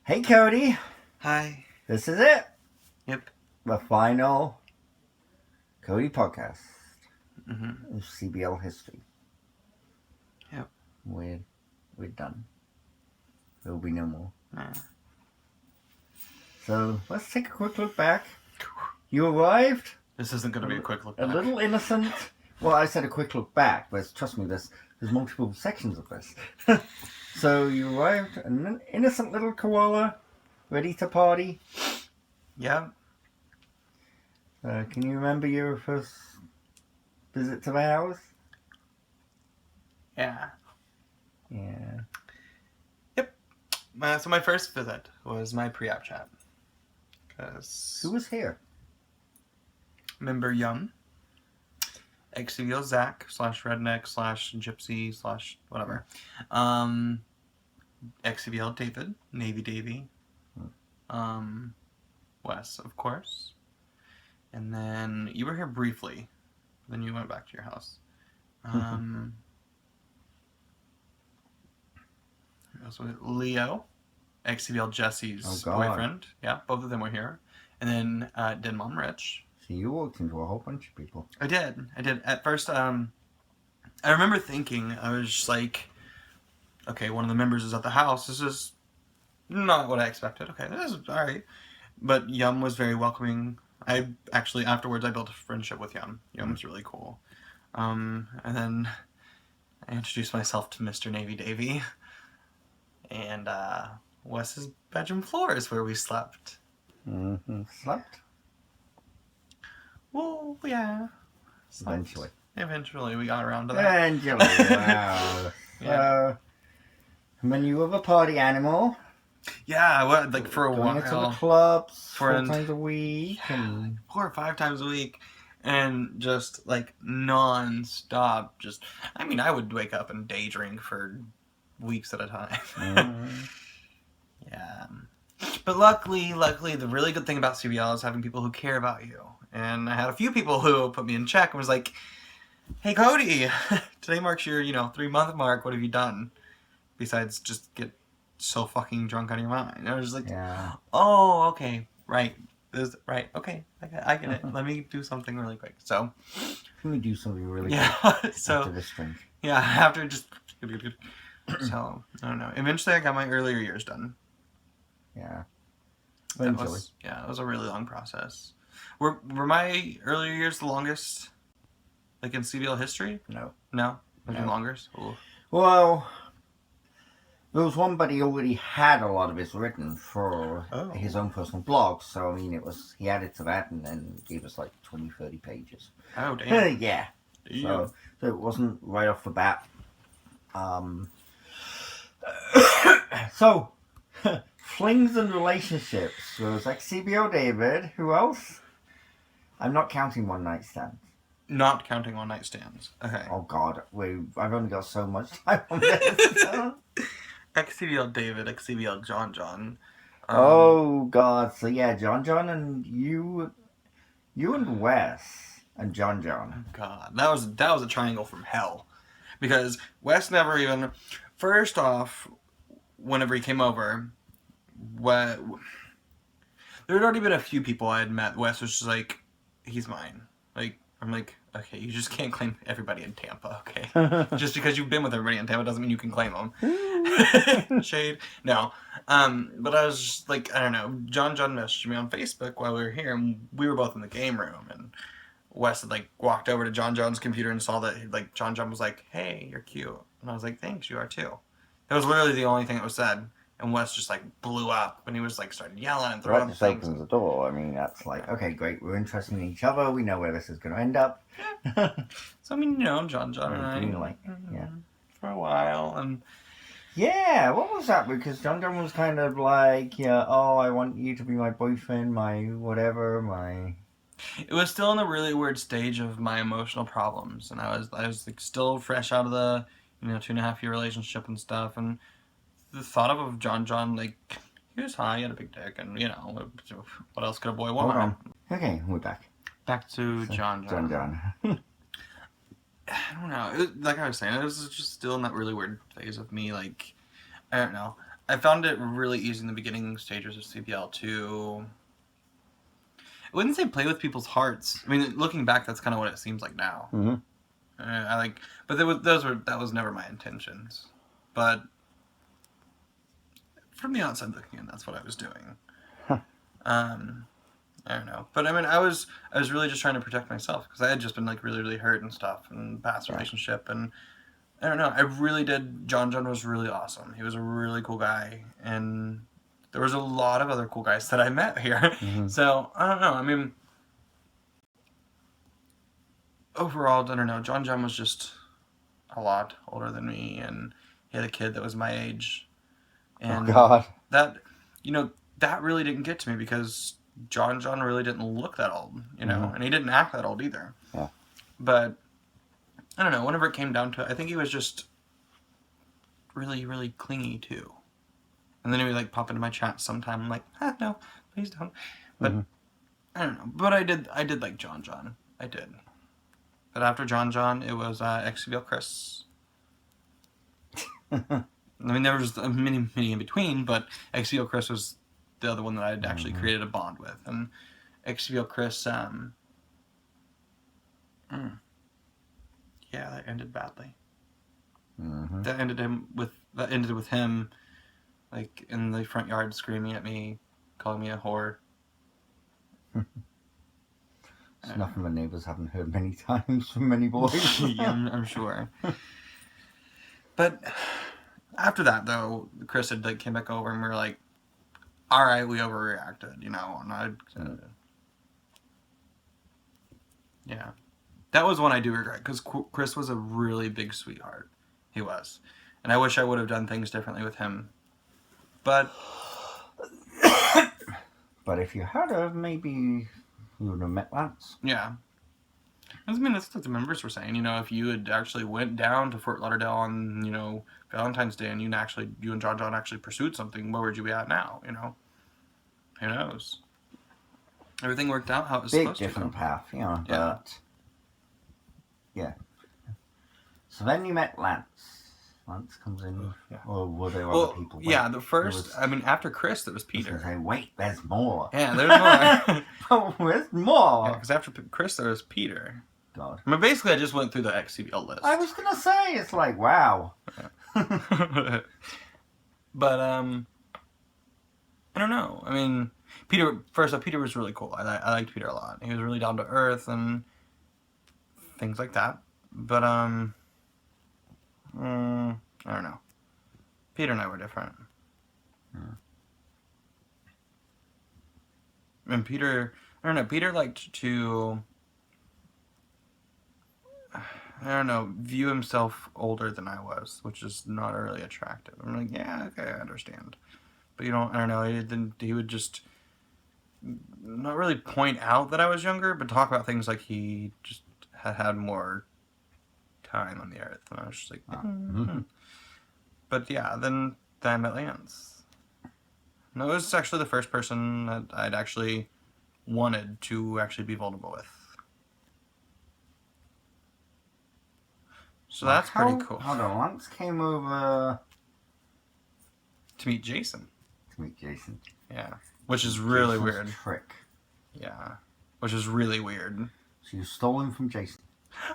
Hey Kody, Hi. this is it. Yep. The final Kody podcast Mm-hmm. of CBL history. Yep. We're done. There will be no more. Nah. So let's take a quick look back. You arrived This isn't going to be a quick look a back. little innocent. Well, I said a quick look back, but trust me, there's multiple sections of this. So you arrived an innocent little koala, ready to party. Yep. Can you remember your first visit to the house? Yeah. Yeah. Yep. So my first visit was my pre-app chat. Because Who was here? member Yum, XCVO Zach /redneck /gypsy /whatever. XCVL David, Navy Davy. Wes, of course. And then you were here briefly. Then you went back to your house. Leo, XCVL Jesse's boyfriend. Yeah, both of them were here. And then Din Mom Rich. So you walked into a whole bunch of people. I did. At first, I remember thinking, I was just like, okay, one of the members is at the house. This is not what I expected. Okay, this is alright. But Yum was very welcoming. I actually, afterwards, I built a friendship with Yum. Yum was really cool. And then I introduced myself to Mr. Navy Davy. And Wes's bedroom floor is where we slept. Mm-hmm. Slept? Well, yeah. Slept. Eventually, we got around to that. Eventually, wow. Yeah. And then you were a party animal. Yeah, like for a going while. to the clubs For 4 times a week. Yeah, And 4 or 5 times a week. And just like non-stop. I would wake up and day drink for weeks at a time. Yeah. But luckily, the really good thing about CBL is having people who care about you. And I had a few people who put me in check and was like, hey Kody, today marks your, 3-month mark. What have you done? Besides just get so fucking drunk on your mind. And I was just like, yeah. oh, okay, right. Right, okay, I get it. Let me do something really quick. So, Let me do something really quick. So, after this drink. Yeah, after just... So, I don't know. Eventually I got my earlier years done. Yeah. It was a really long process. Were my earlier years the longest? Like in CBL history? No. No? Was it longer? Ooh. Well, there was one, but he already had a lot of his written for his own personal blog. So, I mean, he added to that and then gave us like 20, 30 pages. Oh, damn. Yeah. So it wasn't right off the bat. So, flings and relationships. There was XCBO David. Who else? I'm not counting one night stands. Not counting one night stands. Okay. Oh God, I've only got so much time on this. XCBL David, XCBL John. Oh God, so yeah, John and you and Wes and John. God, that was a triangle from hell, because Wes never even. First off, whenever he came over, there had already been a few people I had met. Wes was just like, he's mine. Like, I'm like, okay, you just can't claim everybody in Tampa, okay? Just because you've been with everybody in Tampa doesn't mean you can claim them. Shade. No. But I was just like, I don't know. John messaged me on Facebook while we were here, and we were both in the game room, and Wes had like walked over to John's computer and saw that like John was like, hey, you're cute. And I was like, thanks, you are too. That was literally the only thing that was said. And Wes just like blew up and he was like started yelling and throwing things. That just opens the door. I mean, that's like, okay, great. We're interested in each other. We know where this is going to end up. So I mean, John and I, for a while, and yeah, what was that? Because John was kind of like, yeah, oh, I want you to be my boyfriend, my whatever, my. It was still in a really weird stage of my emotional problems, and I was like still fresh out of the 2.5-year relationship and stuff, and the thought of John, like, he was high, he had a big dick, and what else could a boy want? Hold on. Okay, we're back. Back to John. I don't know. Like I was saying, it was just still in that really weird phase of me, like, I don't know. I found it really easy in the beginning stages of CBL to, I wouldn't say play with people's hearts. I mean, looking back, that's kind of what it seems like now. Mm-hmm. But that was never my intentions. But from the outside looking in, that's what I was doing. Huh. I don't know, but I mean, I was really just trying to protect myself because I had just been like really, really hurt and stuff in past relationship, and I don't know. I really did. John was really awesome. He was a really cool guy, and there was a lot of other cool guys that I met here. Mm-hmm. So I don't know. I mean, overall, I don't know. John was just a lot older than me, and he had a kid that was my age, and oh God, that, you know, that really didn't get to me because John really didn't look that old, you know, and he didn't act that old either. Yeah. But I don't know. Whenever it came down to it, I think he was just really, really clingy too. And then he would like pop into my chat sometime. I'm like, no, please don't. But I don't know. But I did like John. I did. But after John, it was XBL Chris. I mean, there was many in between, but XBL Chris was the other one that I had actually created a bond with. And XBL Chris, yeah, that ended badly. That ended with him, like in the front yard, screaming at me, calling me a whore. It's nothing the neighbours haven't heard many times from many boys. Yeah, I'm sure. But after that, though, Chris had like came back over and we were like, all right, we overreacted, you know. And yeah, that was one I do regret because Chris was a really big sweetheart. He was, and I wish I would have done things differently with him. But if you had have, maybe you would have met Lance. yeah. I mean, that's what the members were saying. You know, if you had actually went down to Fort Lauderdale on, you know, Valentine's Day and you and John actually pursued something, where would you be at now? You know, who knows? Everything worked out how it was supposed to. Big different path, you know. Yeah. But yeah. So then you met Lance. Lance comes in, or were there other people? Yeah, the first. I mean, after Chris, there was Peter. I was gonna say, wait, there's more. Yeah, there's more. Oh, there's more. Because after Chris, there was Peter. God. I mean, basically, I just went through the XCBL list. I was gonna say, it's like, wow. But I don't know. I mean, Peter was really cool. I liked Peter a lot. He was really down to earth and things like that. But I don't know. Peter and I were different. And Peter, I don't know. Peter liked to, I don't know, view himself older than I was, which is not really attractive. I'm like, yeah, okay, I understand. But I don't know, he would just not really point out that I was younger, but talk about things like he just had more time on the earth. And I was just like, But yeah, then I met Lance. No, it was actually the first person that I'd actually wanted to actually be vulnerable with. So that's pretty cool. Hold on, Lance came over to meet Jason. Yeah, which is really weird. Trick. Yeah, which is really weird. So you stole him from Jason?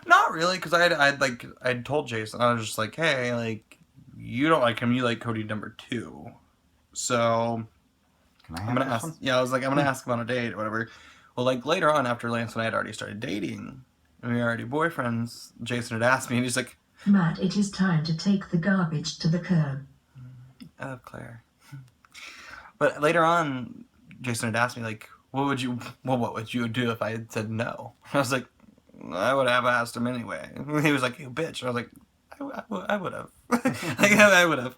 Not really, because I'd told Jason, I was just like, hey, like, you don't like him, you like Kody number 2. So I'm gonna ask. Yeah, I was like, I'm gonna ask him on a date or whatever. Well, like later on, after Lance and I had already started dating, and we were already boyfriends, Jason had asked me, and he's like, Matt, it is time to take the garbage to the curb. Oh, Claire. But later on, Jason had asked me, like, what would you do if I had said no? I was like, I would have asked him anyway. He was like, you bitch. And I was like, I would have. Like, I would have.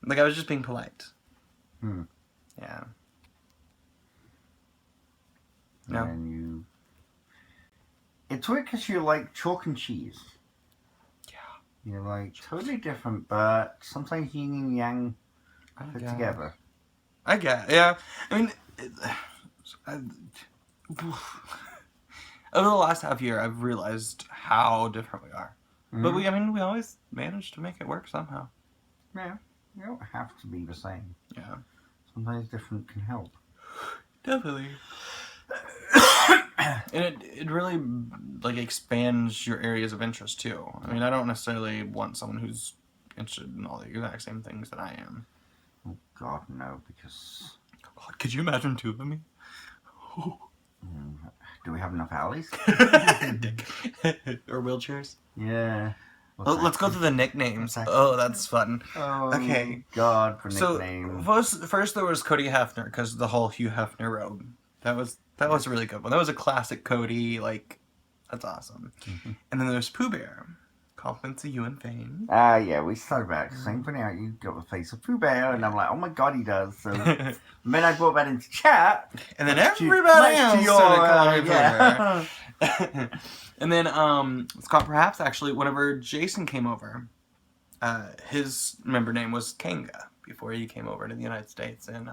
Like, I was just being polite. Yeah. No. And it's weird because you like chalk and cheese. Yeah. You're like totally different, but sometimes yin and yang fit together. I get, yeah. I mean, over the last half year, I've realized how different we are. But we always managed to make it work somehow. Yeah. You don't have to be the same. Yeah. Sometimes different can help. Definitely. And it really like expands your areas of interest too. I mean, I don't necessarily want someone who's interested in all the exact same things that I am. Oh God, no! Because God, could you imagine two of me? do we have enough alleys? Or wheelchairs? Yeah. Let's go through the nicknames. that? Oh, that's fun. Oh, Okay. God, for nickname. So first there was Kody Hefner because the whole Hugh Hefner robe. That was a really good one. That was a classic Kody. Like, that's awesome. Mm-hmm. And then there's Pooh Bear. Compliments of you and Fane. Yeah, we started about same thing out. You got the face of Pooh Bear, and I'm like, oh my God, he does. So and then I brought that into chat, And then everybody else started calling me Pooh Bear. And then Scott, perhaps actually, whenever Jason came over, his member name was Kanga before he came over to the United States, and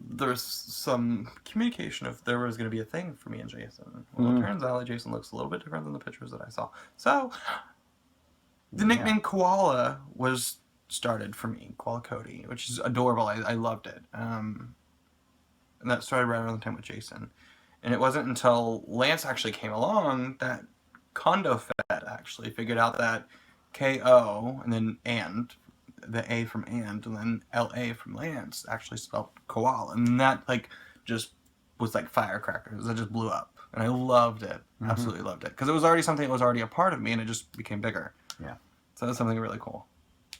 there was some communication if there was going to be a thing for me and Jason. Well, it turns out that Jason looks a little bit different than the pictures that I saw. So the nickname Koala was started for me, Koala Kody, which is adorable. I loved it. And that started right around the time with Jason. And it wasn't until Lance actually came along that Condo Fed actually figured out that K-O and then the A from and then L-A from Lance actually spelled koala. And that like just was like firecrackers. It just blew up. And I loved it. Absolutely loved it. Because it was already something that was already a part of me and it just became bigger. Yeah. So that's something really cool.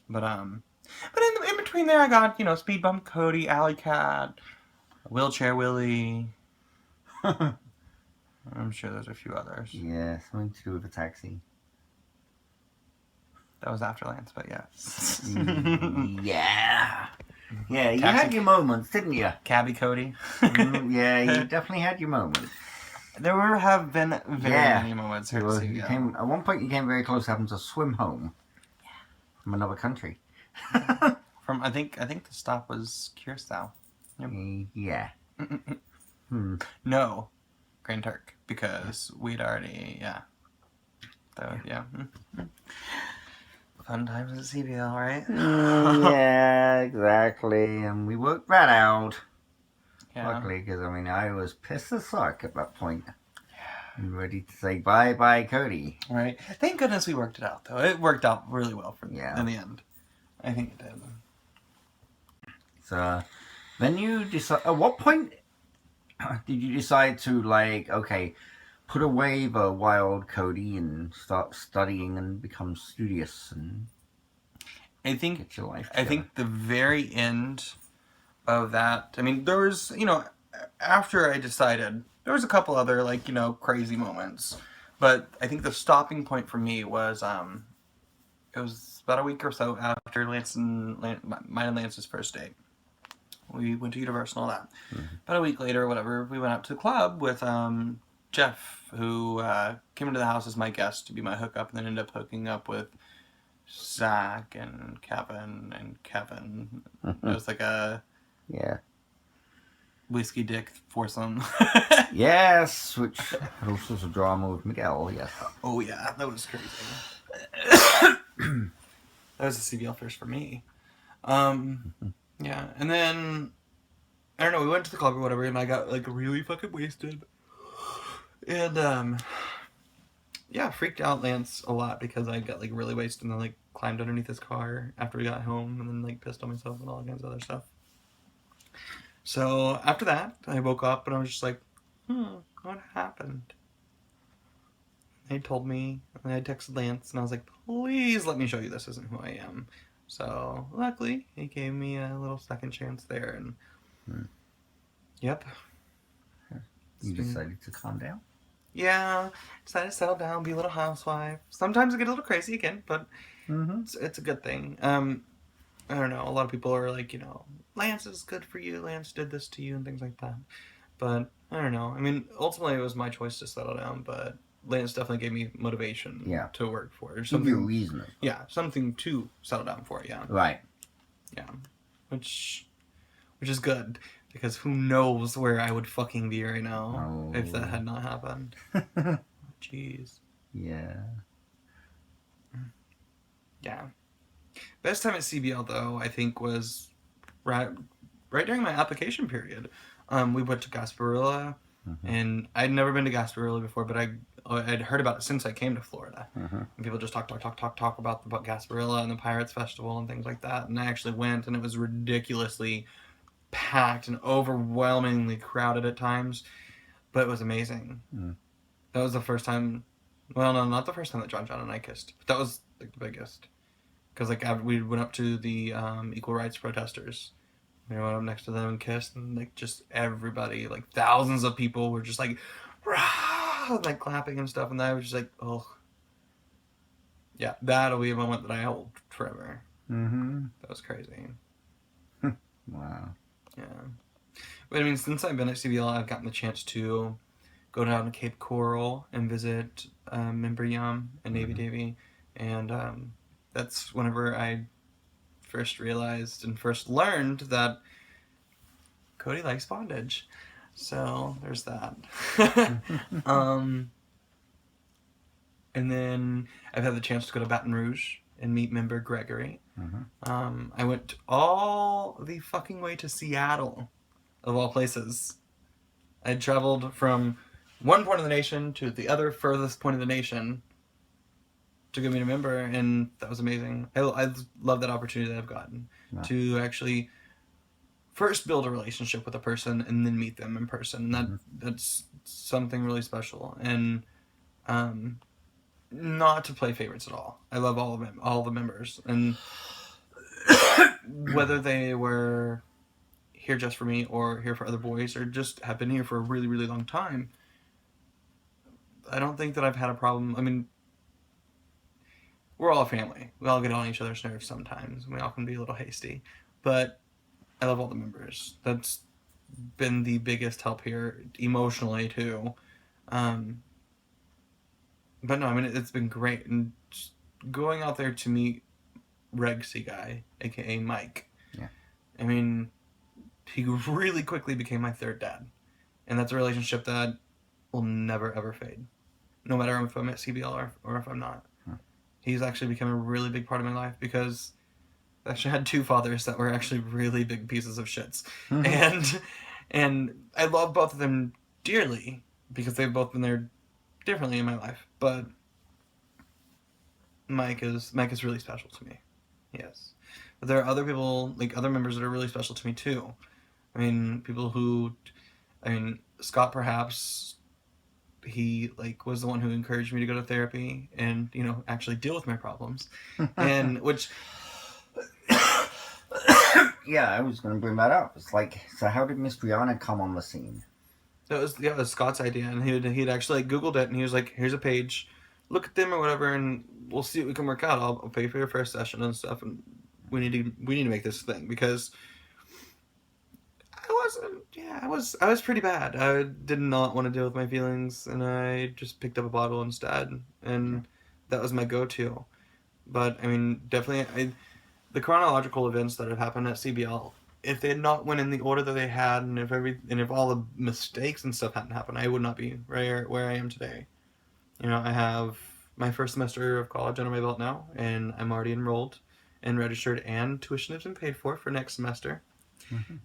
But in between there I got, Speed Bump Kody, Alley Cat, Wheelchair Willie. I'm sure there's a few others. Yeah, something to do with a taxi. That was after Lance, but yeah. Yeah. Yeah, you Taxi- had your moments, didn't you? Cabby Kody. Yeah, you definitely had your moments. There have been very many moments here. At one point, you came very close to having to swim home from another country. From I think the stop was Curacao. Yep. Yeah. No, Grand Turk, because we'd already Fun times at CBL, right? Yeah, exactly. And we worked that out. Yeah. Luckily, because I was pissed as fuck at that point. And ready to say bye, Kody. Right. Thank goodness we worked it out, though. It worked out really well in the end. I think it did. So, then you decide. At what point did you decide to put away the wild Kody and start studying and become studious and get your life together? I think the very end of that. I mean, there was after I decided, there was a couple other crazy moments, but I think the stopping point for me was it was about a week or so after mine and Lance's first date. We went to Universal and all that. About a week later, or whatever, we went out to the club with Jeff, who came into the house as my guest to be my hookup, and then ended up hooking up with Zach and Kevin. It was like a whiskey dick foursome. Yes, which had all sorts of drama with Miguel, yes. Oh yeah, that was crazy. That was a CBL first for me. Yeah, and then I don't know, we went to the club or whatever, and I got really fucking wasted. And freaked out Lance a lot because I got really wasted and then climbed underneath his car after we got home and then pissed on myself and all kinds of other stuff. So after that, I woke up and I was just like, what happened? They told me, and I texted Lance and I was like, please let me show you this isn't who I am. So luckily, he gave me a little second chance there, and yep. You decided to calm down? Yeah, decided to settle down, be a little housewife. Sometimes I get a little crazy again, but it's a good thing. I don't know, a lot of people are like, Lance is good for you, Lance did this to you, and things like that. But, I don't know. I mean, ultimately it was my choice to settle down, but Lance definitely gave me motivation to work for it. Give you a reason. Yeah, something to settle down for, yeah. Right. Yeah. Which is good, because who knows where I would fucking be right now if that had not happened. Jeez. Yeah. Yeah. Best time at CBL though, I think, was right during my application period. We went to Gasparilla, and I'd never been to Gasparilla before, but I'd heard about it since I came to Florida. And people just talk about the Gasparilla and the Pirates Festival and things like that. And I actually went, and it was ridiculously packed and overwhelmingly crowded at times, but it was amazing. That was the first time. Well, no, not the first time that John and I kissed, but that was like the biggest. Because like we went up to the equal rights protesters. We went up next to them and kissed, and like just everybody, like thousands of people, were just like, rah, like clapping and stuff, and I was just like, oh, yeah, that'll be a moment that I hold forever. That was crazy. Wow. Yeah, but I mean, since I've been at CBL, I've gotten the chance to go down to Cape Coral and visit Member Yum and Navy Davy, and that's whenever I first realized and first learned that Kody likes bondage. So there's that. And then I've had the chance to go to Baton Rouge and meet member Gregory. I went all the fucking way to Seattle, of all places. I traveled from one point of the nation to the other furthest point of the nation to go meet a member, and that was amazing. I love that opportunity that I've gotten to actually first build a relationship with a person and then meet them in person. And that's something really special. And not to play favorites at all. I love all of them, all the members, and whether they were here just for me or here for other boys or just have been here for a really, really long time, I don't think that I've had a problem. I mean, we're all a family. We all get on each other's nerves sometimes. We all can be a little hasty. But I love all the members. That's been the biggest help here, emotionally, too. But no, I mean, it's been great. And just going out there to meet Regsy Guy, a.k.a. Mike. Yeah. I mean, he really quickly became my third dad. And that's a relationship that will never, ever fade. No matter if I'm at CBL or if I'm not. He's actually become a really big part of my life because I actually had two fathers that were actually really big pieces of shits. And I love both of them dearly because they've both been there differently in my life. But Mike is really special to me. Yes. But there are other people, like other members that are really special to me too. I mean, people who, Scott perhaps, he like was the one who encouraged me to go to therapy and, you know, actually deal with my problems. And which Yeah, I was going to bring that up. It's like, so how did Miss Brianna come on the scene? it was Scott's idea, and he'd actually like Googled it, and he was like, here's a page, look at them or whatever, and we'll see what we can work out. I'll pay for your first session and stuff, and we need to make this thing, because I was pretty bad. I did not want to deal with my feelings, and I just picked up a bottle instead, and that was my go-to. But I mean, definitely, the chronological events that have happened at CBL, if they had not went in the order that they had, and if all the mistakes and stuff hadn't happened, I would not be where I am today. You know, I have my first semester of college under my belt now, and I'm already enrolled and registered, and tuition has been paid for next semester.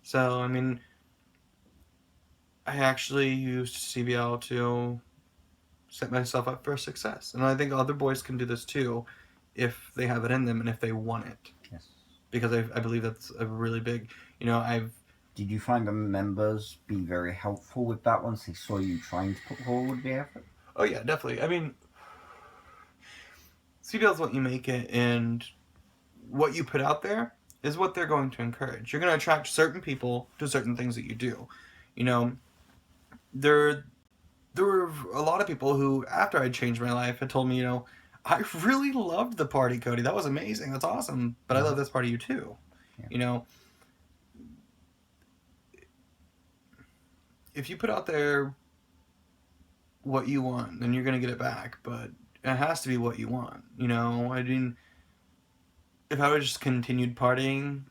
So, I mean, I actually used CBL to set myself up for success. And I think other boys can do this too if they have it in them and if they want it. Yes. Because I believe that's a really big, you know, Did you find the members be very helpful with that once they saw you trying to put forward the effort? Oh yeah, definitely. I mean, CBL is what you make it, and what you put out there is what they're going to encourage. You're going to attract certain people to certain things that you do. You know, there were a lot of people who, after I changed my life, had told me, you know, I really loved the party, Kody. That was amazing. That's awesome. But I love this part of you too. Yeah. You know, if you put out there what you want, then you're going to get it back. But it has to be what you want. You know, I mean, if I would just continued partying,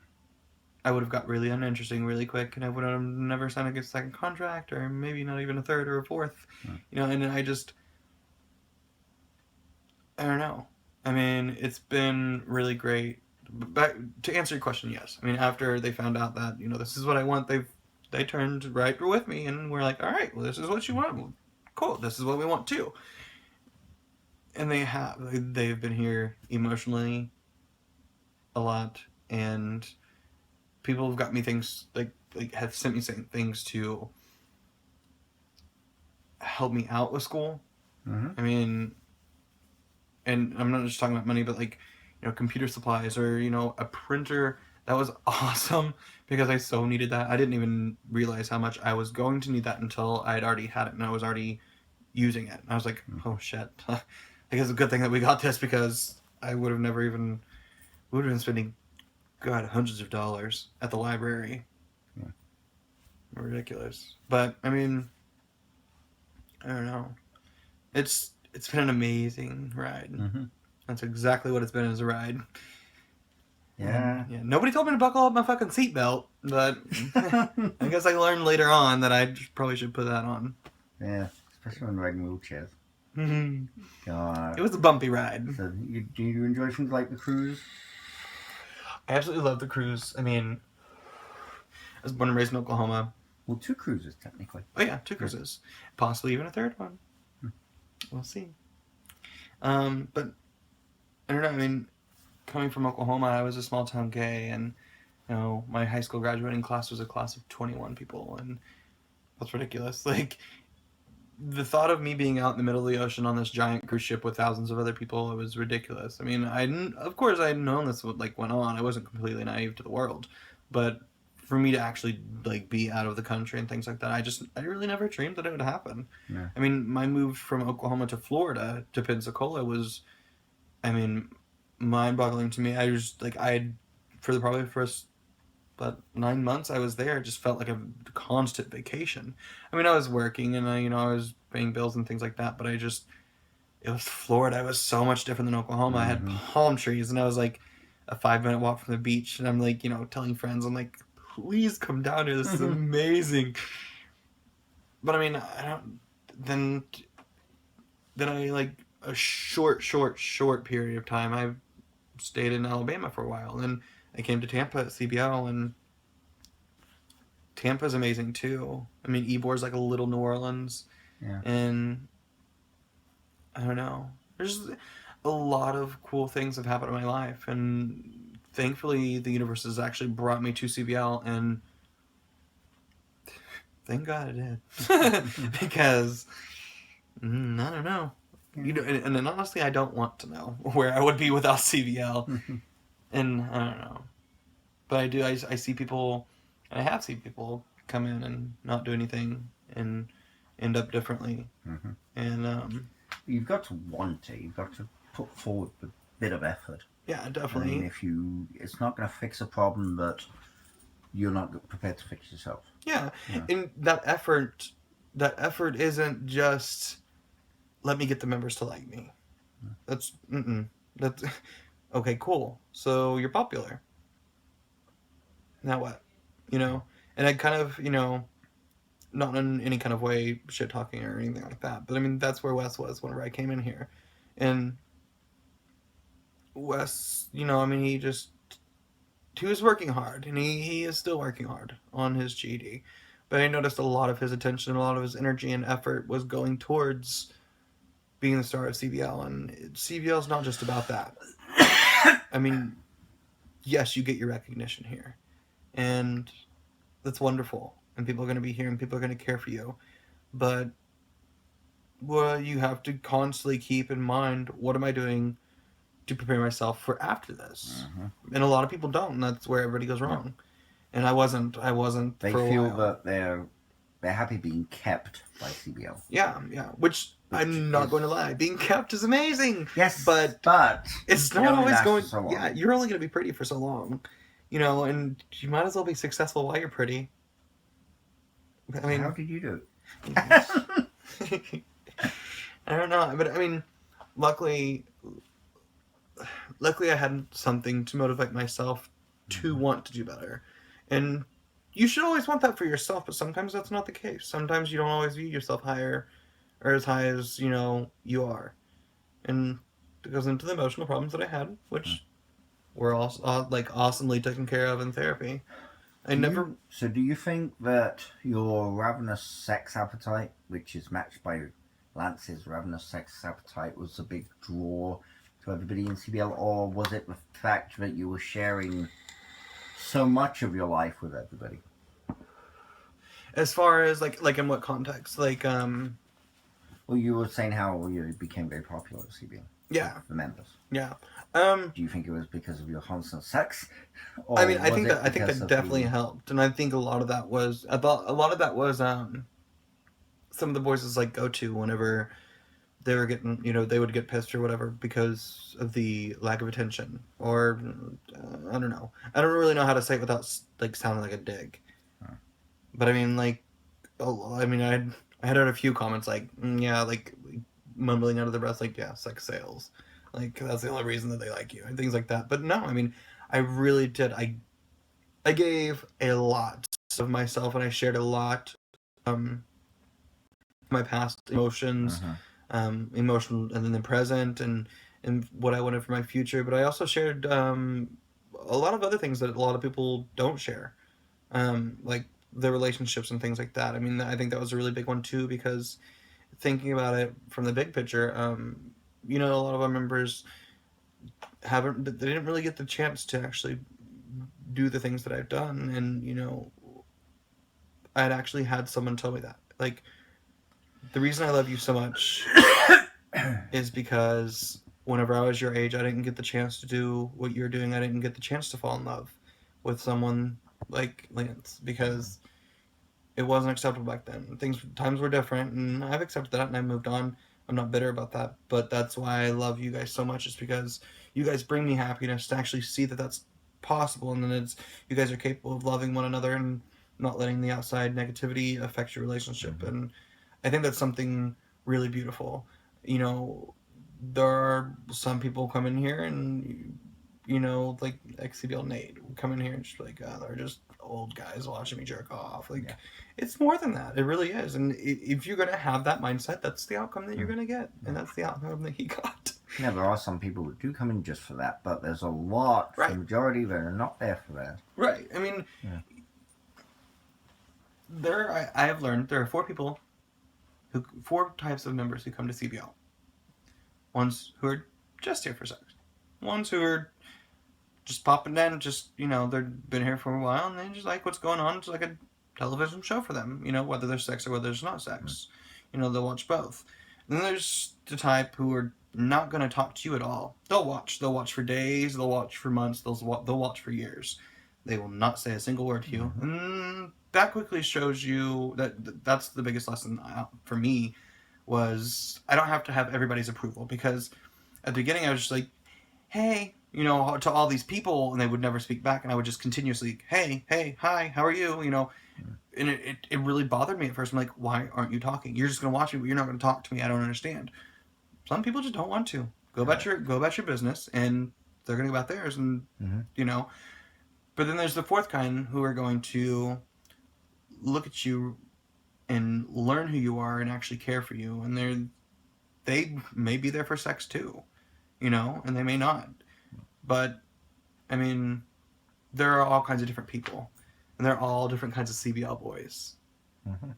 I would have got really uninteresting really quick, and I would have never signed a second contract, or maybe not even a third or a fourth. You know, and I don't know. I mean, it's been really great back to answer your question, yes. I mean, after they found out that, you know, this is what I want, they turned right with me, and we're like, all right, well, this is what you want. Cool, this is what we want too. And they've been here emotionally a lot, and people have got me things, like have sent me things to help me out with school. Mm-hmm. I mean, and I'm not just talking about money, but like, you know, computer supplies or, you know, a printer. That was awesome because I so needed that. I didn't even realize how much I was going to need that until I had already had it and I was already using it. And I was like, oh shit. I guess it's a good thing that we got this because I would have never even, we would have been spending, God, hundreds of dollars at the library. Yeah. Ridiculous. But, I mean, I don't know. It's been an amazing ride. Mm-hmm. That's exactly what it's been as a ride. Yeah. Yeah. Nobody told me to buckle up my fucking seatbelt, but I guess I learned later on that I probably should put that on. Yeah, especially when riding wheelchairs. God. It was a bumpy ride. So, do you enjoy things like the cruise? I absolutely love the cruise. I mean, I was born and raised in Oklahoma. Well, 2 cruises, technically. Oh yeah, 2 cruises. Possibly even a 3rd one. We'll see. But I don't know, I mean, coming from Oklahoma, I was a small town gay, and, you know, my high school graduating class was a class of 21 people, and that's ridiculous. Like, the thought of me being out in the middle of the ocean on this giant cruise ship with thousands of other people, it was ridiculous. I mean, of course I had known this like went on. I wasn't completely naive to the world, but for me to actually like be out of the country and things like that, I really never dreamed that it would happen. Yeah. I mean, my move from Oklahoma to Florida to Pensacola was, I mean, mind-boggling to me. I was like, for the probably first about 9 months I was there, it just felt like a constant vacation. I mean, I was working and I was paying bills and things like that, but it was Florida. It was so much different than Oklahoma. I had palm trees and I was like a 5-minute walk from the beach, and I'm like, telling friends, I'm like, please come down here. This is amazing. But I mean, I don't. Then I like a short period of time. I stayed in Alabama for a while, and I came to Tampa at CBL, and Tampa's amazing too. I mean, Ybor's like a little New Orleans, Yeah. and I don't know. There's a lot of cool things have happened in my life, and thankfully the universe has actually brought me to CBL, and thank God it did. Because I don't know. And honestly, I don't want to know where I would be without CBL. And I don't know. But I do. I see people, and I have seen people come in and not do anything and end up differently. Mm-hmm. And You've got to want it. You've got to put forward a bit of effort. yeah, definitely. I mean, it's not going to fix a problem that you're not prepared to fix yourself. Yeah. Yeah. And that effort isn't just let me get the members to like me. That's okay, cool. So you're popular. Now what? And I kind of, not in any kind of way shit talking or anything like that, but I mean, that's where Wes was whenever I came in here. And Wes, I mean, he was working hard, and he is still working hard on his GED. But I noticed a lot of his attention, a lot of his energy and effort was going towards being the star of CBL, and CBL is not just about that. I mean, yes, you get your recognition here, and that's wonderful, and people are going to be here, and people are going to care for you, but you have to constantly keep in mind, what am I doing to prepare myself for after this? Mm-hmm. And a lot of people don't, and that's where everybody goes wrong. And I wasn't. They for a feel while. that they're happy being kept by CBL. Yeah. Which I'm not going to lie. Being kept is amazing. Yes, but it's not only always lasts going. for so long. Yeah, you're only going to be pretty for so long, and you might as well be successful while you're pretty. I mean, how did you do it? I don't know, but I mean, luckily I had something to motivate myself to want to do better. And you should always want that for yourself, but sometimes that's not the case. Sometimes you don't always view yourself higher or as high as, you are. And it goes into the emotional problems that I had, which were all like awesomely taken care of in therapy. So do you think that your ravenous sex appetite, which is matched by Lance's ravenous sex appetite, was a big draw to everybody in CBL, or was it the fact that you were sharing so much of your life with everybody? As far as like in what context? Well, you were saying how you became very popular at CBL. Yeah. The members. Yeah. Do you think it was because of your constant sex? Or I mean, I think was it that definitely helped, and I think a lot of that was some of the boys' like go to whenever they were getting, they would get pissed or whatever because of the lack of attention, or I don't know. I don't really know how to say it without like sounding like a dick. Huh. But I mean, like, I had a few comments like, yeah, like mumbling under their breath, like, yeah, sex sales, like that's the only reason that they like you and things like that. But no, I mean, I really did. I gave a lot of myself, and I shared a lot. My past emotions, emotional, and then the present, and what I wanted for my future. But I also shared a lot of other things that a lot of people don't share, like their relationships and things like that. I mean, I think that was a really big one too, because thinking about it from the big picture, a lot of our members they didn't really get the chance to actually do the things that I've done, and I'd actually had someone tell me that, like, the reason I love you so much is because whenever I was your age, I didn't get the chance to do what you're doing. I didn't get the chance to fall in love with someone like Lance, because it wasn't acceptable back then. Times were different, and I've accepted that, and I've moved on. I'm not bitter about that, but that's why I love you guys so much, is because you guys bring me happiness to actually see that that's possible, and then you guys are capable of loving one another and not letting the outside negativity affect your relationship. And I think that's something really beautiful. There are some people come in here and, like XCBL Nate will come in here and just be like, oh, they're just old guys watching me jerk off. Like, it's more than that. It really is. And if you're going to have that mindset, that's the outcome that you're going to get. And that's the outcome that he got. Yeah, there are some people that do come in just for that, but there's a lot, the majority that are not there for that. Right. I mean, I have learned there are four types of members who come to CBL. Ones who are just here for sex. Ones who are just popping in, just, they've been here for a while and they just like what's going on. It's like a television show for them, whether there's sex or whether there's not sex. They'll watch both. And then there's the type who are not going to talk to you at all. They'll watch. They'll watch for days. They'll watch for months. They'll watch for years. They will not say a single word to you. And that quickly shows you that's the biggest lesson for me, was I don't have to have everybody's approval, because at the beginning I was just like, hey, to all these people, and they would never speak back, and I would just continuously, hey, hi, how are you, and it really bothered me at first. I'm like, why aren't you talking? You're just going to watch me, but you're not going to talk to me. I don't understand. Some people just don't want to. Go about your business, and they're going to go about theirs, and, But then there's the fourth kind, who are going to look at you and learn who you are and actually care for you. And they may be there for sex too, and they may not. But, I mean, there are all kinds of different people. And they're all different kinds of CBL boys. Mm-hmm.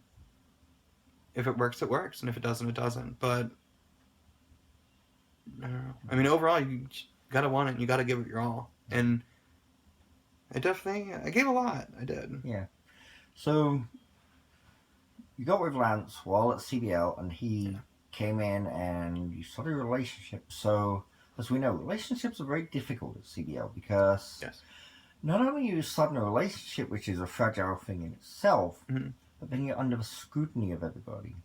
If it works, it works. And if it doesn't, it doesn't. But, I don't know. I mean, overall, you got to want it and you got to give it your all. And I gave a lot. I did. Yeah. So, you got with Lance while at CBL, and he came in and you started a relationship. So, as we know, relationships are very difficult at CBL, because not only are you starting a relationship, which is a fragile thing in itself, but then you're under the scrutiny of everybody.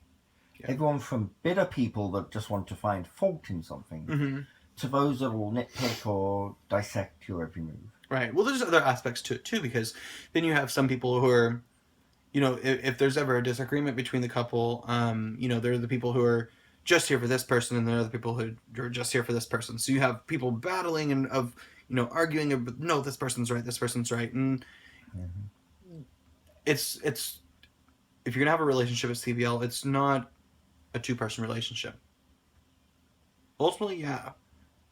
Yeah. Everyone from bitter people that just want to find fault in something, to those that will nitpick or dissect your every move. Right. Well, there's other aspects to it too, because then you have some people who are, if there's ever a disagreement between the couple, there are the people who are just here for this person, and there are the people who are just here for this person. So you have people battling and arguing of, no, this person's right, and it's if you're gonna have a relationship at CBL, it's not a two-person relationship. Ultimately, yeah,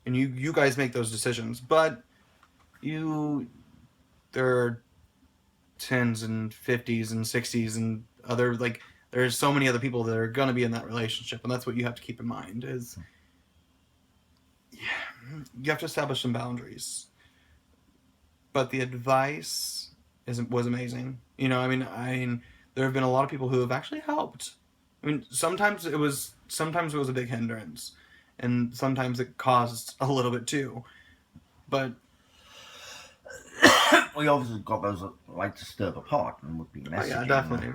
and you guys make those decisions, but there are 10s and 50s and 60s and other, like, there's so many other people that are going to be in that relationship, and that's what you have to keep in mind is you have to establish some boundaries. But the advice was amazing. There have been a lot of people who have actually helped. Sometimes it was a big hindrance, and sometimes it caused a little bit too. But we obviously got those that like to stir the pot and would be messaging. yeah, definitely.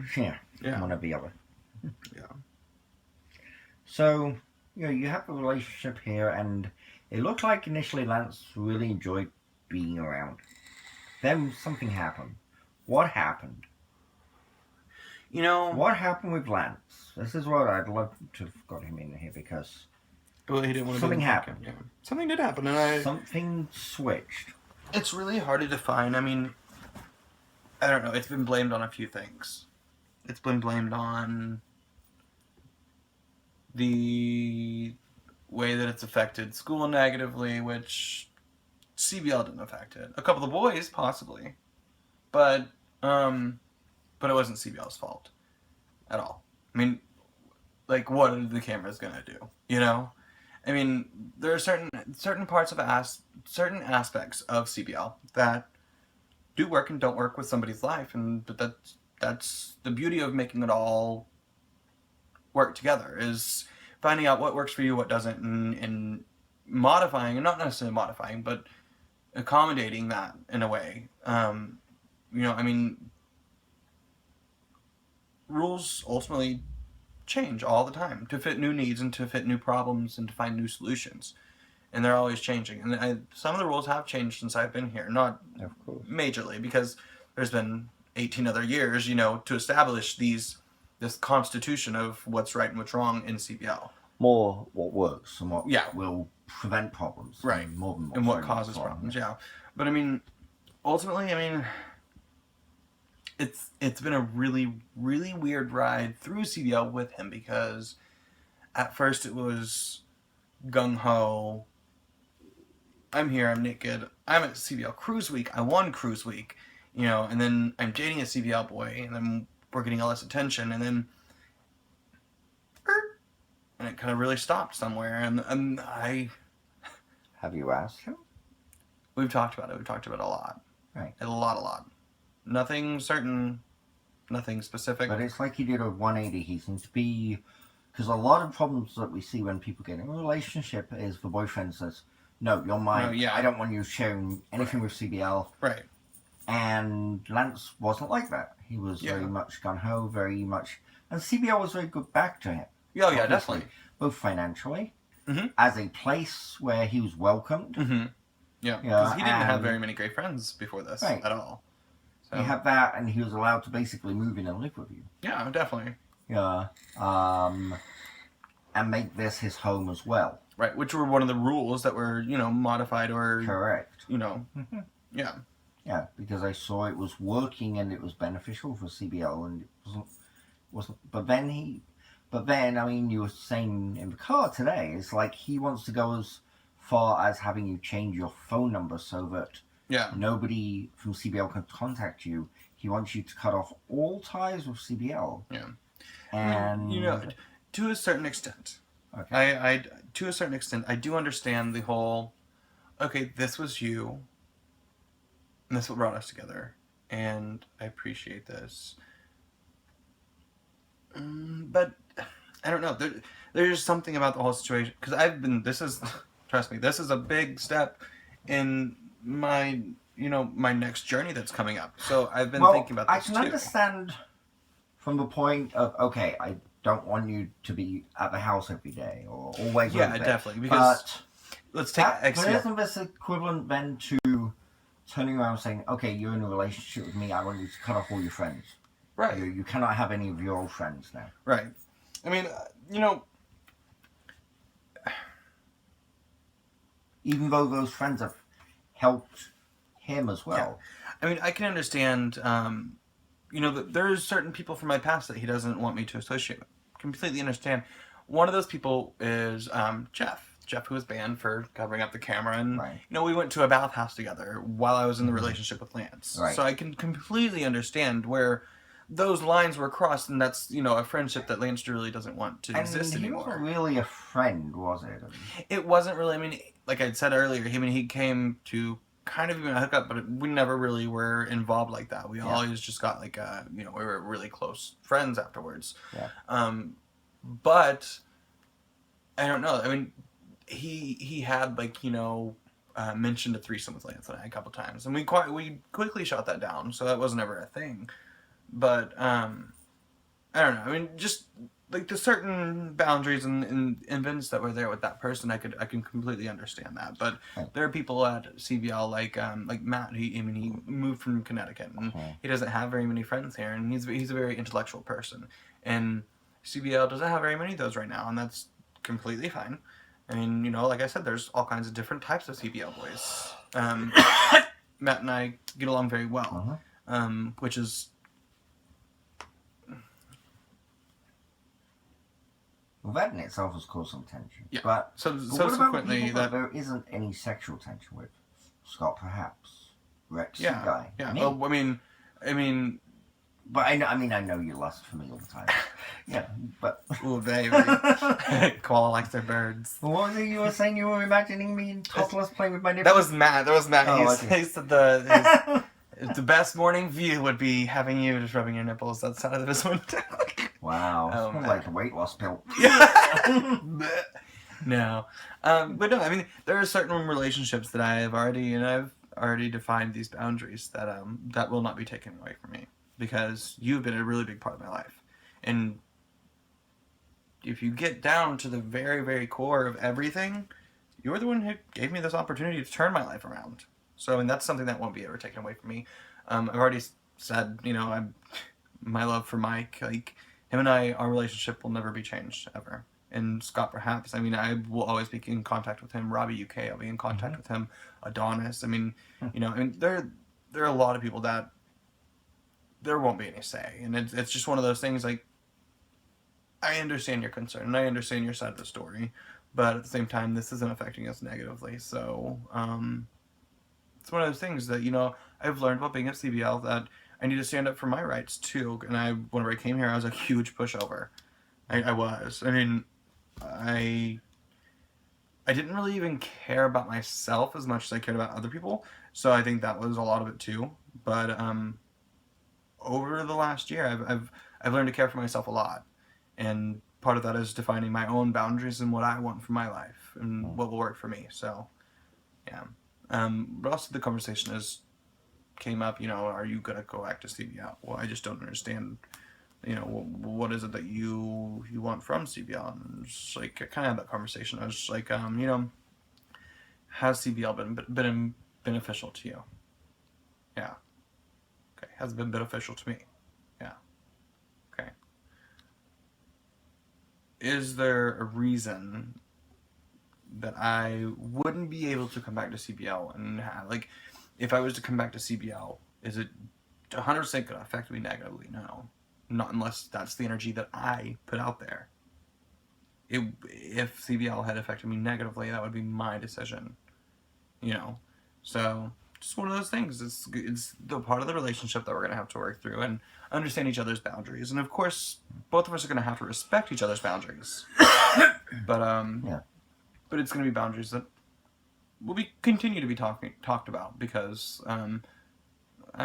Yeah. One or the other. Yeah. So, you have a relationship here, and it looked like initially Lance really enjoyed being around. Then something happened. What happened? What happened with Lance? This is what I'd love to have got him in here because he didn't want to. Something happened. Yeah. Something did happen, and something switched. It's really hard to define. I don't know. It's been blamed on a few things. It's been blamed on the way that it's affected school negatively, which CBL didn't affect it. A couple of the boys, possibly. But it wasn't CBL's fault at all. What are the cameras gonna do? There are certain parts of certain aspects of CBL that do work and don't work with somebody's life, but that's the beauty of making it all work together, is finding out what works for you, what doesn't, and modifying, and not necessarily modifying, but accommodating that in a way. Rules ultimately change all the time to fit new needs and to fit new problems and to find new solutions, and they're always changing. And some of the rules have changed since I've been here, not majorly, because there's been 18 other years, to establish this constitution of what's right and what's wrong in CBL. More what works and what will prevent problems, right? More than what causes problems, yeah. But ultimately, it's been a really, really weird ride through CBL with him, because at first it was gung-ho. I'm here, I'm naked, I'm at CBL Cruise Week, I won Cruise Week, and then I'm dating a CBL boy, and then we're getting all this attention, and then it kind of really stopped somewhere, and I... Have you asked him? We've talked about it. We've talked about it a lot. Right. A lot. Nothing certain, nothing specific. But it's like he did a 180. He seems to be... Because a lot of problems that we see when people get in a relationship is the boyfriend says, no, you're mine. I don't want you sharing anything with CBL. Right. And Lance wasn't like that. He was very much gung-ho, very much... And CBL was very good back to him. Oh, yeah, definitely. Both financially, mm-hmm. as a place where he was welcomed. Mm-hmm. Yeah, because he didn't have very many great friends before this at all. So. He had that, and he was allowed to basically move in and live with you. Yeah, definitely. Yeah, and make this his home as well. Right, which were one of the rules that were, modified or... Correct. Mm-hmm. Yeah. Yeah, because I saw it was working and it was beneficial for CBL, and it wasn't. But then you were saying in the car today, it's like he wants to go as far as having you change your phone number so that nobody from CBL can contact you. He wants you to cut off all ties with CBL. Yeah. And to a certain extent. Okay. To a certain extent, I do understand the whole, okay, this was you, and that's what brought us together, and I appreciate this. But I don't know. There's something about the whole situation, because trust me, this is a big step in my next journey that's coming up. So I've been thinking about this too. I can understand from the point of, okay, I don't want you to be at the house every day or always. Yeah, definitely. Because let's take but isn't this equivalent then to turning around and saying, okay, you're in a relationship with me, I want you to cut off all your friends. Right. You cannot have any of your old friends now. Right. Even though those friends have helped him as well. Yeah. I can understand, that there's certain people from my past that he doesn't want me to associate with. Completely understand. One of those people is Jeff. Jeff, who was banned for covering up the camera, and Right. you know, we went to a bathhouse together while I was in the relationship with Lance. Right. So I can completely understand where those lines were crossed, and that's, you know, a friendship that Lance really doesn't want to exist And he anymore. wasn't really a friend, was it? It wasn't really. I mean, like I said earlier, he came to kind of even a hookup, but we never really were involved like that. We always just got like you know, we were really close friends afterwards. Yeah. But I don't know. I mean, he had, like, you know, mentioned a threesome with Lance and I a couple times, and we quickly shot that down, so that was never a thing. But I don't know. I mean, just like the certain boundaries and events that were there with that person, I can completely understand that. But there are people at CBL like Matt. He moved from Connecticut, and he doesn't have very many friends here, and he's a very intellectual person, and CBL doesn't have very many of those right now, and that's completely fine. I mean, you know, like I said, there's all kinds of different types of CBL boys. Matt and I get along very well, which is. Well, that in itself has caused some tension. Yeah. But Subsequently, what about there isn't any sexual tension with? Scott, perhaps. Rex, yeah, guy. yeah. Me. Well, I mean. But I know you lust for me all the time. Yeah, but. Ooh, baby. Koala likes their birds. What was it you were saying? You were imagining me in topless playing with my nipples? That was Matt. Oh, He said the best morning view would be having you just rubbing your nipples outside of his window. Wow, it's more like a weight loss pill. No, but no. I mean, there are certain relationships that I've already defined these boundaries that will not be taken away from me, because you've been a really big part of my life, and if you get down to the very, very core of everything, you're the one who gave me this opportunity to turn my life around. So, and that's something that won't be ever taken away from me. I've already said, you know, my love for Mike, like, him and I, our relationship will never be changed, ever. And Scott, perhaps. I mean, I will always be in contact with him. Robbie UK, I'll be in contact with him. Adonis. I mean, you know, I mean, there are a lot of people that there won't be any say. And it's just one of those things, like, I understand your concern, and I understand your side of the story. But at the same time, this isn't affecting us negatively. So, it's one of those things that, you know, I've learned about being at CBL, that I need to stand up for my rights too. And whenever I came here, I was a huge pushover. I was. I mean, I didn't really even care about myself as much as I cared about other people. So I think that was a lot of it too. But over the last year, I've learned to care for myself a lot, and part of that is defining my own boundaries and what I want for my life and what will work for me. So, yeah. But also the conversation came up, you know, are you going to go back to CBL? Well, I just don't understand, you know, what is it that you want from CBL? And just like, I kind of had that conversation. I was just like, you know, has CBL been beneficial to you? Yeah. Okay. Has it been beneficial to me? Yeah. Okay. Is there a reason that I wouldn't be able to come back to CBL and like, if I was to come back to CBL, is it 100% going to affect me negatively? No. Not unless that's the energy that I put out there. If CBL had affected me negatively, that would be my decision. You know? So, just one of those things. It's the part of the relationship that we're going to have to work through and understand each other's boundaries. And of course, both of us are going to have to respect each other's boundaries. But, yeah. But it's going to be boundaries that will continue to be talked about, because I'm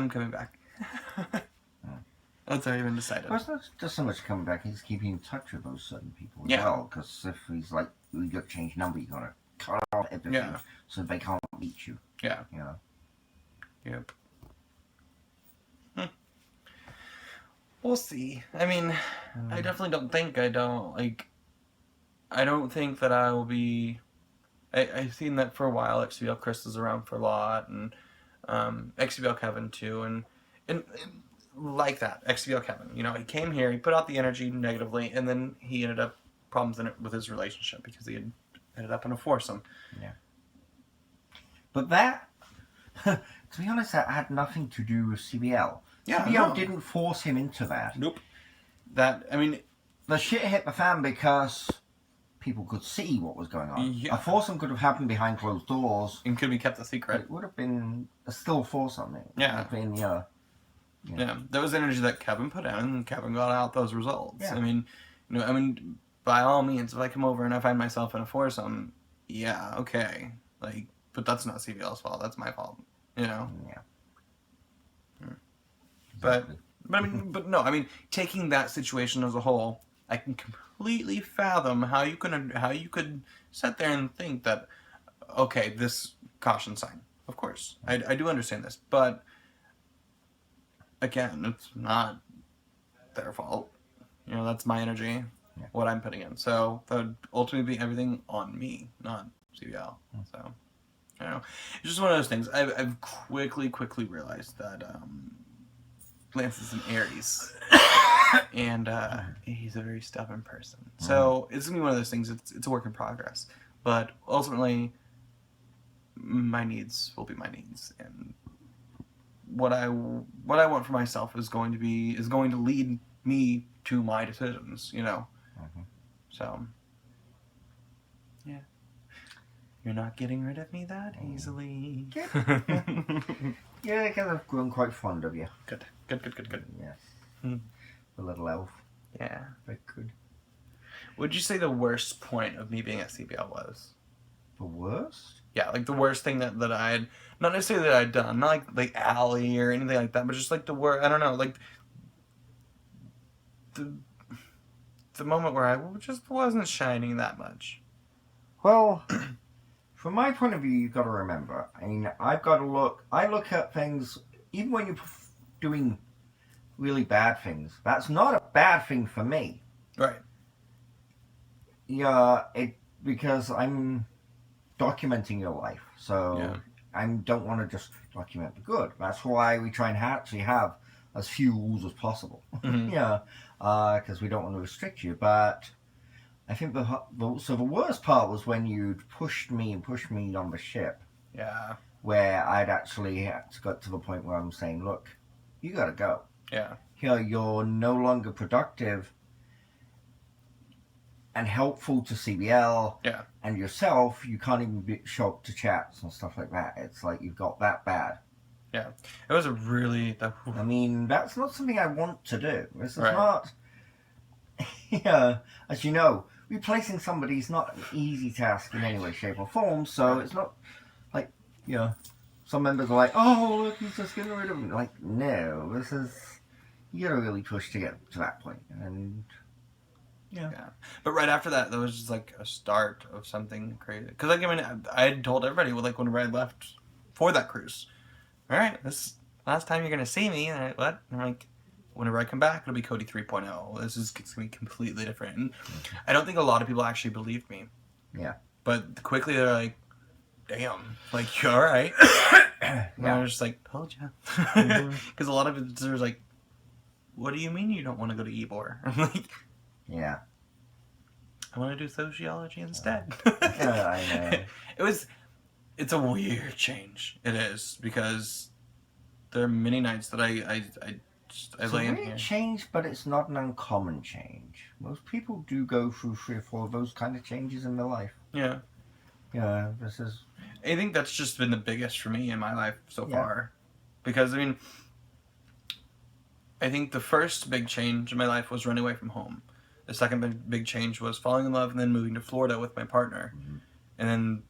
coming back. That's already been decided. Well, it's not just so much coming back, he's keeping in touch with those certain people as Yeah. well. Because if he's like, you got to change number, you got to cut off everything so they can't reach you. Yeah. You know? Yep. We'll see. I mean, I definitely don't think I don't think that I will be. I've seen that for a while. XBL Chris is around for a lot, and XBL Kevin too, and like that XBL Kevin. You know, he came here, he put out the energy negatively, and then he ended up problems in it with his relationship because he had ended up in a foursome. Yeah. But that, to be honest, that had nothing to do with CBL. Yeah, CBL no. didn't force him into that. Nope. That, I mean, The shit hit the fan because people could see what was going on. Yeah. A foursome could have happened behind closed doors. And could be kept a But secret. it would have been a still foursome. It would Yeah. have been, Yeah, that was energy that Kevin put in, and Kevin got out those results. Yeah. I mean, by all means, if I come over and I find myself in a foursome, yeah, okay, like, but that's not CBL's fault. That's my fault, Yeah. But I mean, taking that situation as a whole, I can completely fathom how you could sit there and think that, okay, this caution sign. Of course, I do understand this, but again, it's not their fault. That's my energy, what I'm putting in. So that would ultimately be everything on me, not CBL. So, it's just one of those things. I've quickly realized that Lance is an Aries, and he's a very stubborn person. So it's gonna be one of those things. It's a work in progress, but ultimately, my needs will be my needs, and what I want for myself is going to lead me to my decisions, So, yeah. You're not getting rid of me that easily. Yeah, because I've grown quite fond of you. Good. Yes. Hmm. The little elf. Yeah. Very good. Would you say the worst point of me being at CBL was? The worst? Yeah, like the worst thing that I had, not necessarily that I'd done, not like Allie or anything like that, but just like the worst, I don't know, like the moment where I just wasn't shining that much. Well, from my point of view, you've got to remember, I look at things, even when you're doing really bad things, that's not a bad thing for me. Right. Yeah, because I'm documenting your life, so I don't want to just document the good. That's why we try and actually have as few rules as possible. Mm-hmm. Because we don't want to restrict you. But I think the worst part was when you'd pushed me on the ship. Yeah. Where I'd actually had to get to the point where I'm saying, look, you got to go. Yeah. You're no longer productive and helpful to CBL and yourself. You can't even show up to chats and stuff like that. It's like you've got that bad. Yeah, it was a really. I mean, that's not something I want to do. This is Right. not. Yeah, as you know, replacing somebody is not an easy task in any way, shape, or form. So it's not like some members are like, "Oh, look, he's just getting rid of him." Like, no, this is you got to really push to get to that point, and yeah. But right after that, there was just like a start of something crazy. Because like I had told everybody like whenever I left for that cruise, all right, this last time you're gonna see me, and what? And I'm like, whenever I come back, it'll be Kody 3.0. This is gonna be completely different. And I don't think a lot of people actually believed me. Yeah. But quickly they're like, damn, like you're all right. And I was just like, told ya. Because a lot of it was like, what do you mean you don't want to go to Ybor? I'm like, yeah. I want to do sociology instead. I know. It's a weird change. It is, because there are many nights that I lay in here. It's a weird change, but it's not an uncommon change. Most people do go through 3 or 4 of those kind of changes in their life. Yeah. Yeah, this is... I think that's just been the biggest for me in my life so far. Because, I think the first big change in my life was running away from home. The second big change was falling in love and then moving to Florida with my partner. Mm-hmm. And then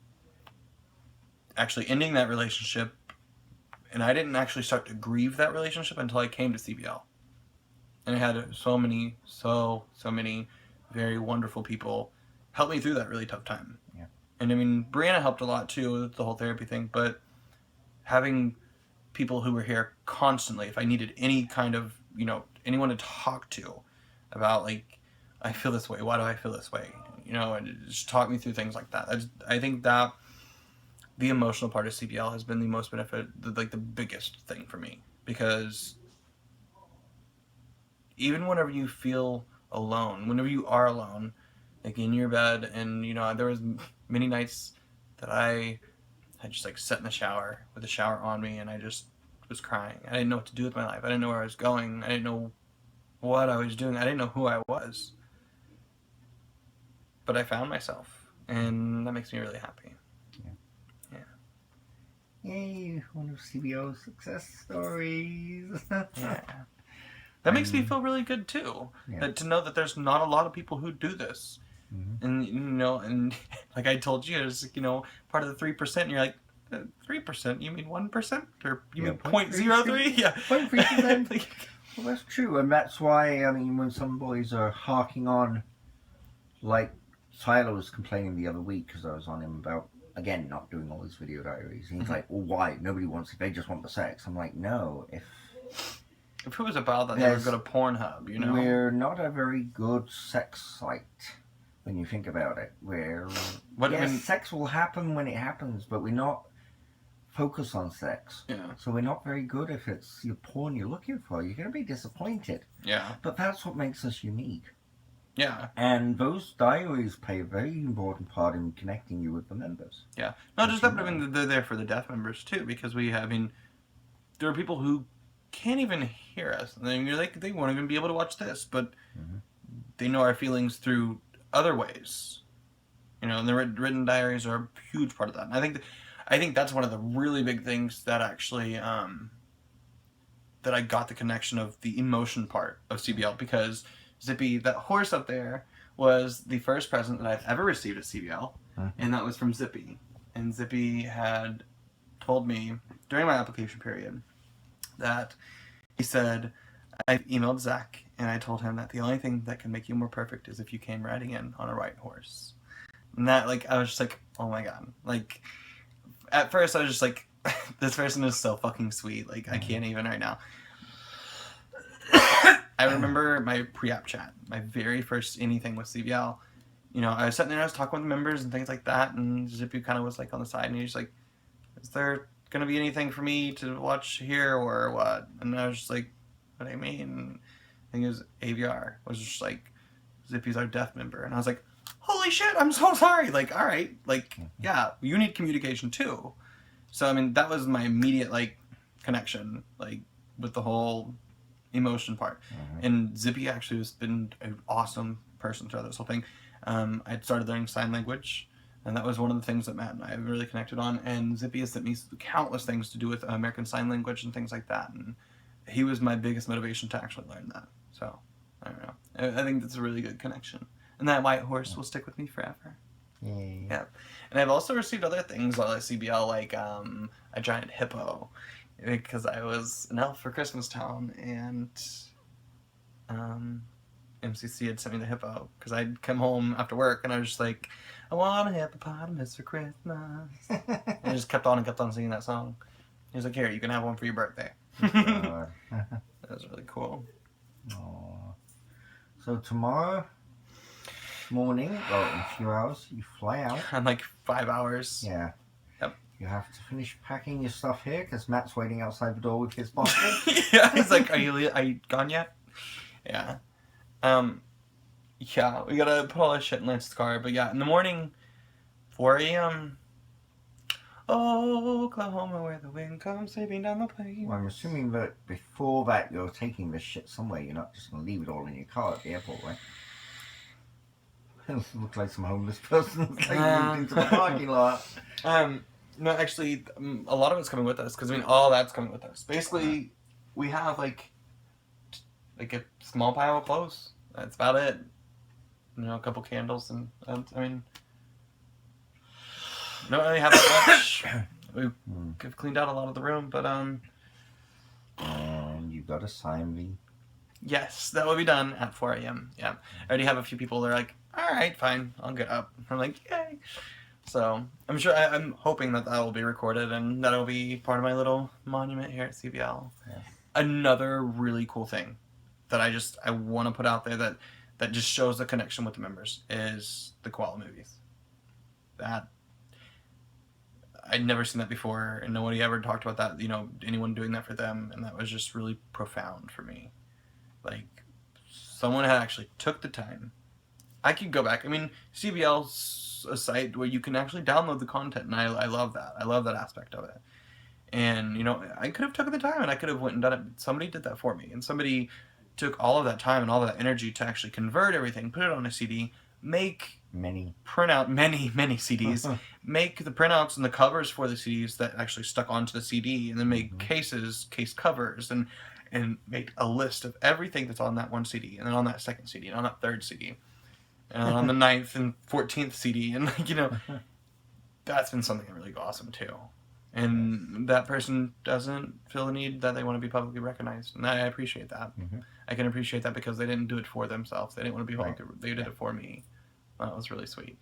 actually ending that relationship. And I didn't actually start to grieve that relationship until I came to CBL. And I had so many very wonderful people help me through that really tough time. Yeah. And Brianna helped a lot too with the whole therapy thing, but having people who were here constantly, if I needed any kind of, anyone to talk to about like, I feel this way, why do I feel this way? And just talk me through things like that. I think that the emotional part of CBL has been the most the biggest thing for me, because even whenever you feel alone, whenever you are alone, like in your bed, and there was many nights that I had just like sat in the shower with the shower on me, and I just was crying. I didn't know what to do with my life. I didn't know where I was going. I didn't know what I was doing. I didn't know who I was. but I found myself, and that makes me really happy. Yay, one of CBO's success stories. Yeah. That makes me feel really good too. Yeah. That to know that there's not a lot of people who do this. Mm-hmm. And and like I told you, it's part of the 3%. And you're like, 3%? You mean 1%? Or you mean 0.03? Yeah, 0.3%. Well, that's true, and that's why when some boys are harking on, like Tyler was complaining the other week because I was on him about again not doing all his video diaries. And he's like, "Well, why? Nobody wants it. They just want the sex." I'm like, "No, if it was about that, they would go to Pornhub. We're not a very good sex site." When you think about it, sex will happen when it happens, but we're not focused on sex. Yeah. So we're not very good if it's your porn you're looking for. You're going to be disappointed. Yeah. But that's what makes us unique. Yeah. And those diaries play a very important part in connecting you with the members. Yeah. Not just that, but they're there for the deaf members too, because there are people who can't even hear us. And you're like, they won't even be able to watch this, but they know our feelings through other ways, and the written diaries are a huge part of that. And I think that's one of the really big things that actually that I got the connection of the emotion part of CBL, because Zippy, that horse up there, was the first present that I've ever received at CBL, and that was from Zippy. And Zippy had told me during my application period that he said, I emailed Zach and I told him that the only thing that can make you more perfect is if you came riding in on a white horse. And that, I was just like, oh my god. At first I was just like, this person is so fucking sweet. I can't even right now. I remember my pre-app chat, my very first anything with CBL. I was sitting there, I was talking with the members and things like that, and Zippy kind of was on the side, and he was like, is there going to be anything for me to watch here or what? And I was just like, what do you mean? I think it was AVR. Was just like, Zippy's our deaf member. And I was like, holy shit, I'm so sorry. All right. Yeah, you need communication too. So, that was my immediate, connection, with the whole emotion part. And Zippy actually has been an awesome person throughout this whole thing. I started learning sign language, and that was one of the things that Matt and I have really connected on. And Zippy has sent me countless things to do with American Sign Language and things like that. And he was my biggest motivation to actually learn that. So, I don't know. I think that's a really good connection. And that white horse will stick with me forever. Yay. Yeah. And I've also received other things like CBL, a giant hippo, because I was an elf for Christmas Town, and MCC had sent me the hippo, because I'd come home after work, and I was just like, I want a hippopotamus for Christmas. And I just kept on singing that song. He was like, here, you can have one for your birthday. That was really cool. Aww. So tomorrow morning, in a few hours, you fly out. In 5 hours. Yeah. Yep. You have to finish packing your stuff here because Matt's waiting outside the door with his bottle. Yeah, he's like, are you gone yet? Yeah. Yeah, we gotta put all this shit in Lance's car. But yeah, in the morning, 4 a.m. Oklahoma, where the wind comes sweeping down the plains. Well, I'm assuming that before that you're taking this shit somewhere. You're not just going to leave it all in your car at the airport, right? It looks like some homeless person moved into the parking lot. No, actually, a lot of it's coming with us, because all that's coming with us. Basically, we have a small pile of clothes. That's about it. A couple candles, and don't really have that much. We've cleaned out a lot of the room, but And you've got to sign the... Yes, that will be done at 4 a.m. Yeah, I already have a few people that are like, all right, fine, I'll get up. I'm like, yay. So I'm sure, I'm hoping that will be recorded, and that'll be part of my little monument here at CBL. Yeah. Another really cool thing that I want to put out there that just shows the connection with the members is the koala movies. That I'd never seen that before, and nobody ever talked about that, anyone doing that for them, and that was just really profound for me. Someone had actually took the time. I could go back. CBL's a site where you can actually download the content, and I love that. I love that aspect of it. And, I could have taken the time, and I could have went and done it. Somebody did that for me, and somebody took all of that time and all of that energy to actually convert everything, put it on a CD, make Many. many CDs, make the printouts and the covers for the CDs that actually stuck onto the CD, and then make case covers, and make a list of everything that's on that one CD, and then on that second CD, and on that third CD, and on the 9th and 14th CD, and that's been something really awesome too. And that person doesn't feel the need that they want to be publicly recognized, and I appreciate that. I can appreciate that because they didn't do it for themselves. They didn't want to be public. They did it for me. That was really sweet.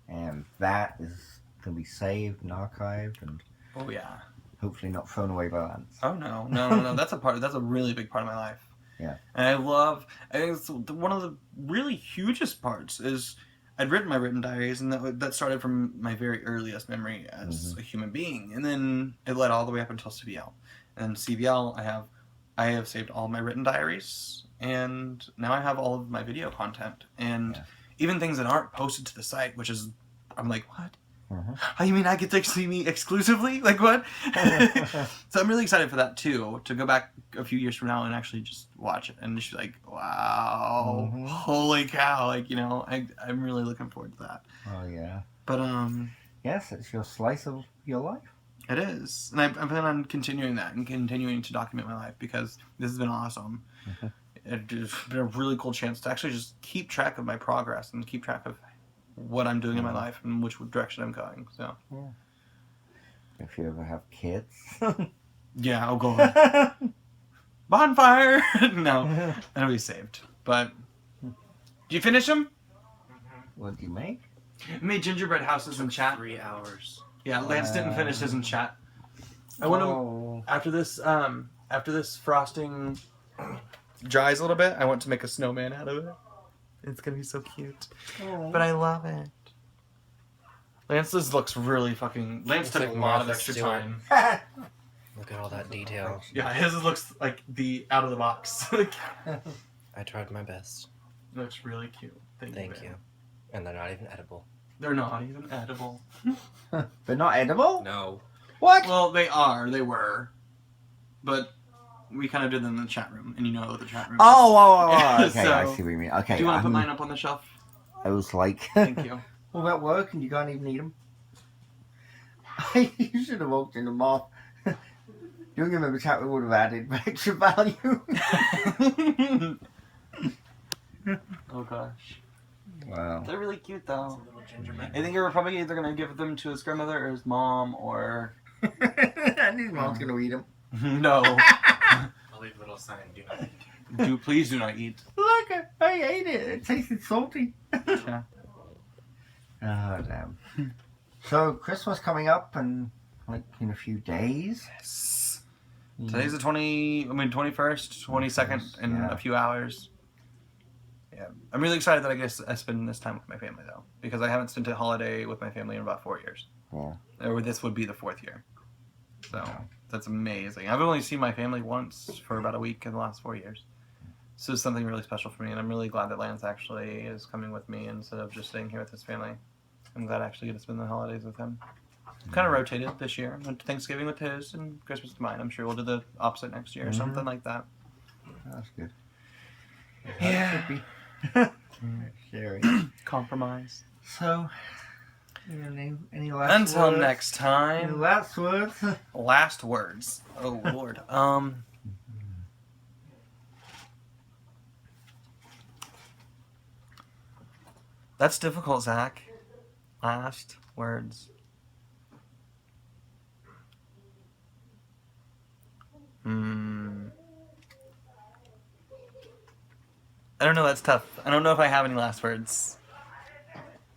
And that is going to be saved and archived and Oh yeah. hopefully not thrown away by Lance. Oh no. That's a really big part of my life. Yeah. And I think it's one of the really hugest parts is I'd written my written diaries, and that started from my very earliest memory as a human being, and then it led all the way up until CBL. And CBL, I have saved all my written diaries, and now I have all of my video content, and even things that aren't posted to the site, which is, I'm like, what? Oh, you mean I get to see me exclusively? Like, what? So I'm really excited for that too, to go back a few years from now and actually just watch it and just be like, wow, holy cow. Like, I'm really looking forward to that. Oh, yeah. But, yes, it's your slice of your life. It is. And I plan on continuing that and continuing to document my life because this has been awesome. It's been a really cool chance to actually just keep track of my progress and keep track of what I'm doing in my life and which direction I'm going. So, if you ever have kids, yeah, oh god, bonfire! No, that'll be saved. But do you finish them? What do you make? I made gingerbread houses in chat. 3 hours. Yeah, Lance didn't finish his in chat. I want to after this frosting dries a little bit. I want to make a snowman out of it. It's gonna be so cute. But I love it. Lance's looks really fucking... Lance took like a lot of Martha extra Stewart. time. Look at all that detail. Yeah, his looks like the out of the box. I tried my best. Looks really cute. Thank you. And they're not even edible. They're not even edible. They're not edible? No. What? Well, they are. They were. But we kind of did them in the chat room, and you know the chat room. Oh, okay, So, I see what you mean. Okay, do you want to put mine up on the shelf? I was like, Thank you. will that work? And you can't even eat them? You should have walked in them off. Doing them in the chat room would have added extra value. Oh gosh. Wow. They're really cute though. I think you're probably either going to give them to his grandmother or his mom or... And his mom's going to eat them. No. I'll leave a little sign. Do not eat. Please do not eat. Look, I ate it. It tasted salty. Yeah. Oh, damn. So, Christmas coming up in a few days. Yes. Today's the 21st, 22nd in Yeah. a few hours. Yeah. I'm really excited that I guess I spend this time with my family though, because I haven't spent a holiday with my family in about 4 years. Yeah. Or this would be the 4th year. So that's amazing. I've only seen my family once for about a week in the last 4 years. So it's something really special for me, and I'm really glad that Lance actually is coming with me instead of just staying here with his family. I'm glad I actually get to spend the holidays with him. Kind of rotated this year. Went to Thanksgiving with his and Christmas with mine. I'm sure we'll do the opposite next year or something like that. That's good. Yeah. Scary. Compromise. So, any last Until words? next Any time. last words? Last words. Oh Lord. That's difficult, Zach. Last words. I don't know, that's tough. I don't know if I have any last words.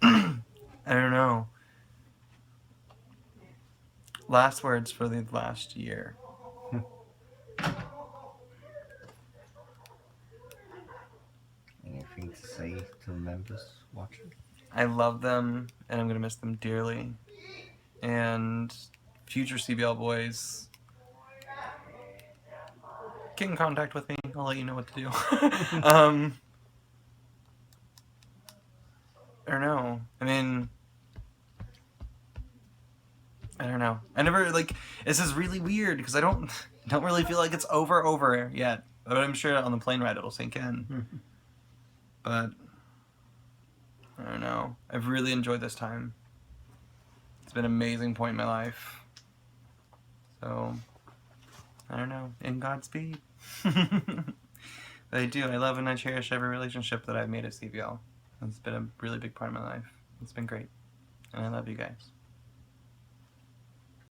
I don't know. Last words for the last year. Anything to say to the members watching? I love them, and I'm going to miss them dearly. And future CBL boys, get in contact with me. I'll let you know what to do. I don't know. I mean, I don't know. I never, this is really weird because I don't really feel like it's over yet. But I'm sure on the plane ride it'll sink in. But I don't know. I've really enjoyed this time. It's been an amazing point in my life. So, I don't know. In Godspeed. But I do. I love and I cherish every relationship that I've made at CBL. It's been a really big part of my life. It's been great. And I love you guys.